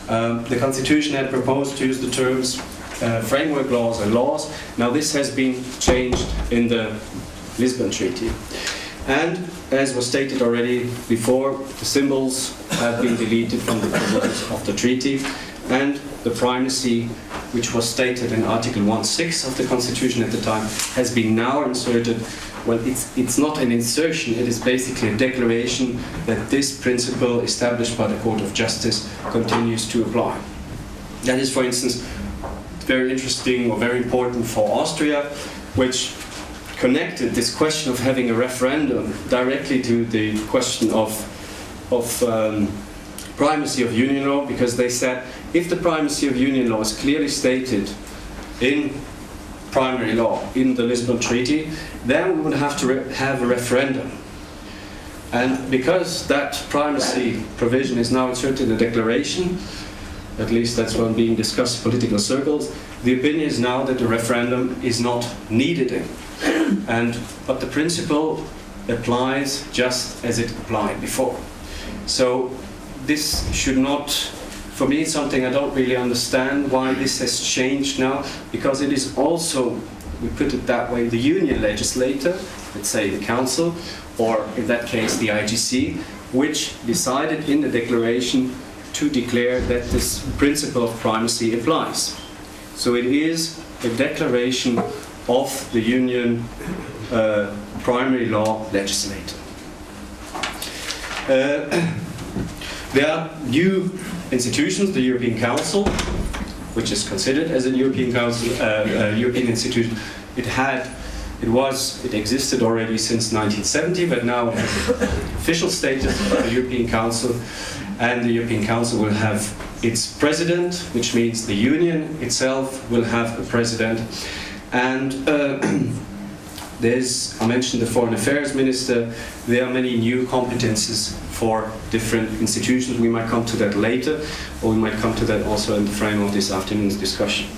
The Constitution had proposed to use the terms framework laws and laws. Now this has been changed in the Lisbon Treaty. And as was stated already before, the symbols have been deleted from the provisions of the treaty, and the primacy, which was stated in Article 1.6 of the Constitution at the time, has been now inserted. Well, it's not an insertion, it is basically a declaration that this principle established by the Court of Justice continues to apply. That is, for instance, very interesting or very important for Austria, which connected this question of having a referendum directly to the question of primacy of union law, because they said if the primacy of union law is clearly stated in primary law in the Lisbon Treaty, then we would have to have a referendum. And because that primacy provision is now inserted in the declaration, at least that's what being discussed in political circles, the opinion is now that the referendum is not needed but the principle applies just as it applied before. So this should not, for me it's something I don't really understand why this has changed now, because it is also, we put it that way, the union legislator, let's say the council, or in that case the IGC, which decided in the declaration to declare that this principle of primacy applies. So it is a declaration of the union primary law legislator. There are new institutions, the European Council, which is considered as a European Council, European institution. It existed already since 1970, but now it has official status of the European Council, and the European Council will have its president, which means the Union itself will have a president. And I mentioned the Foreign Affairs Minister. There are many new competences for different institutions. We might come to that later, or we might come to that also in the frame of this afternoon's discussion.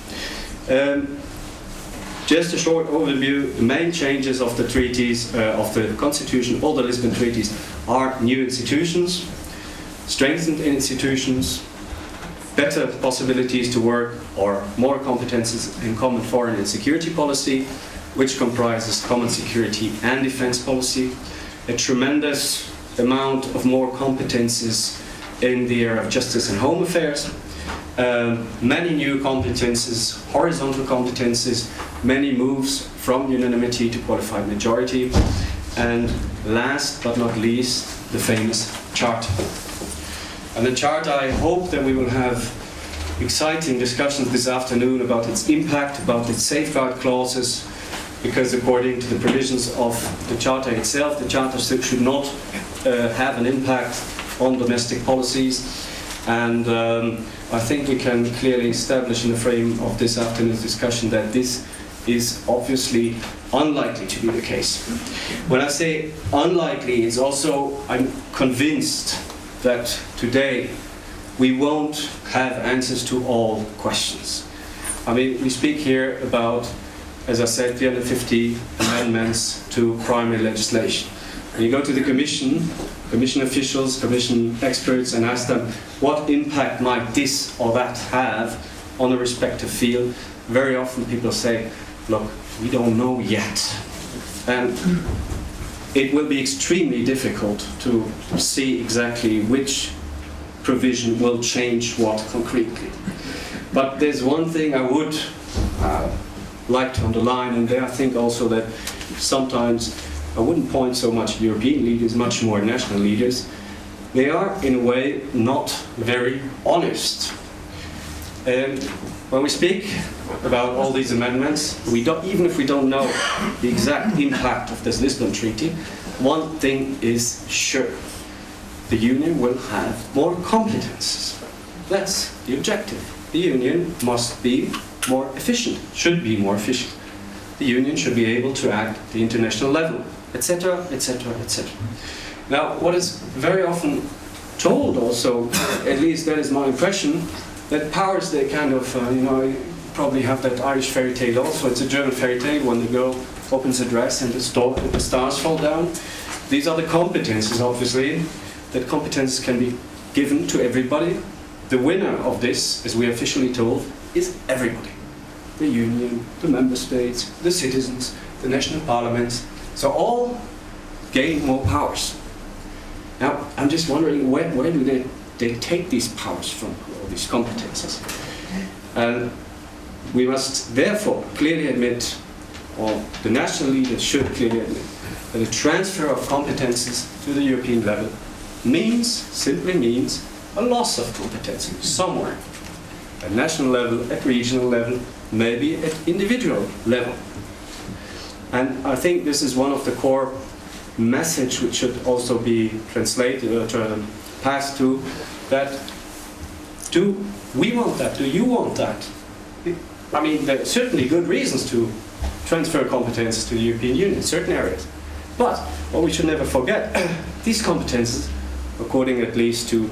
Just a short overview. The main changes of the treaties, of the Constitution, all the Lisbon treaties, are new institutions, strengthened institutions, better possibilities to work, or more competences in common foreign and security policy, which comprises common security and defense policy, a tremendous amount of more competences in the area of justice and home affairs, many new competences, horizontal competences, many moves from unanimity to qualified majority, and last but not least, the famous Charter. And the Charter, I hope that we will have exciting discussions this afternoon about its impact, about its safeguard clauses, because according to the provisions of the Charter itself, the Charter should not have an impact on domestic policies. And I think we can clearly establish in the frame of this afternoon's discussion that this is obviously unlikely to be the case. When I say unlikely, it's also, I'm convinced that today we won't have answers to all questions. I mean, we speak here about, as I said, 350 amendments to primary legislation. When you go to the Commission officials, Commission experts, and ask them what impact might this or that have on a respective field, very often people say, look, we don't know yet. And it will be extremely difficult to see exactly which provision will change what concretely. But there's one thing I would like to underline, and there I think also that sometimes I wouldn't point so much at European leaders, much more national leaders. They are, in a way, not very honest. When we speak about all these amendments, even if we don't know the exact impact of this Lisbon Treaty, one thing is sure. The Union will have more competences. That's the objective. The Union must be more efficient, should be more efficient. The Union should be able to act at the international level, etc., etc., etc. Now, what is very often told also, at least that is my impression, that powers, they kind of, you probably have that Irish fairy tale also. It's a German fairy tale when the girl opens a dress and the stars fall down. These are the competences, obviously, that competences can be given to everybody, the winner of this, as we are officially told, is everybody. The Union, the Member States, the citizens, the national parliaments. So all gain more powers. Now, I'm just wondering, where do they take these powers from, or these competences? And we must therefore clearly admit, or the national leaders should clearly admit, that a transfer of competences to the European level simply means a loss of competences somewhere. At national level, at regional level, maybe at individual level. And I think this is one of the core message which should also be translated or passed to, that do we want that? Do you want that? I mean, there are certainly good reasons to transfer competences to the European Union in certain areas. But what we should never forget, these competences, according at least to,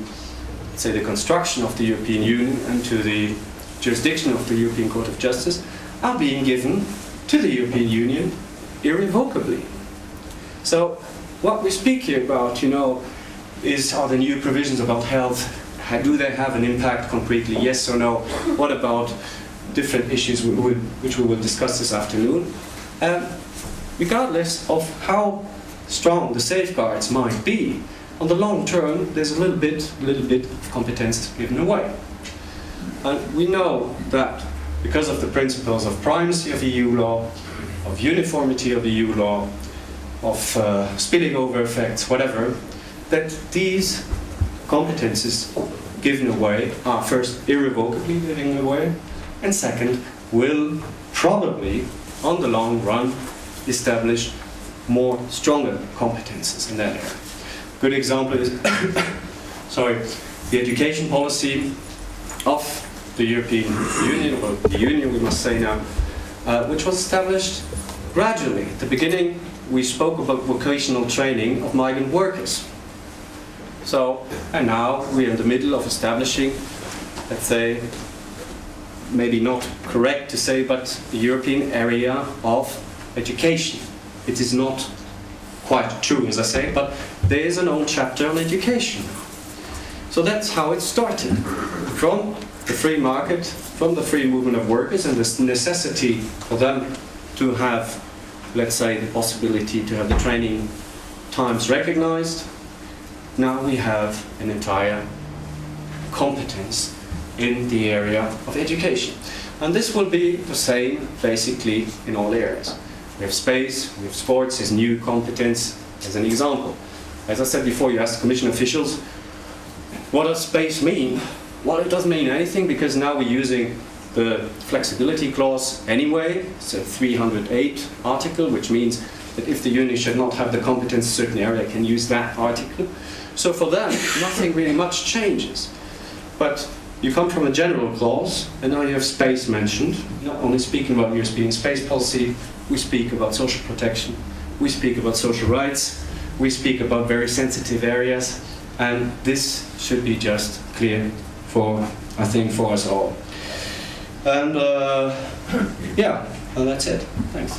say, the construction of the European Union and to the jurisdiction of the European Court of Justice, are being given to the European Union irrevocably. So what we speak here about, are the new provisions about health. Do they have an impact concretely, yes or no? What about different issues which we will discuss this afternoon? Regardless of how strong the safeguards might be, on the long term, there's a little bit of competence given away. And we know that because of the principles of primacy of EU law, of uniformity of EU law, of spilling over effects, whatever, that these competences given away are first irrevocably given away, and second, will probably, on the long run, establish more stronger competences in that area. Good example is the education policy of the European Union, or the Union we must say now, which was established gradually. At the beginning, we spoke about vocational training of migrant workers. And now we're in the middle of establishing, let's say, maybe not correct to say, but the European area of education. It is not quite true, as I say, but there is an old chapter on education. So that's how it started. From the free market, from the free movement of workers and the necessity for them to have, let's say, the possibility to have the training times recognized. Now we have an entire competence in the area of education. And this will be the same, basically, in all areas. We have space, we have sports as new competence, as an example. As I said before, you ask Commission officials, what does space mean? Well, it doesn't mean anything, because now we're using the flexibility clause anyway. It's a 308 article, which means that if the Union should not have the competence in a certain area, it can use that article. So for them, nothing really much changes. But you come from a general clause, and now you have space mentioned. Not only speaking about European space policy, we speak about social protection, we speak about social rights, we speak about very sensitive areas, and this should be just clear for, I think, for us all. And yeah, well, that's it. Thanks.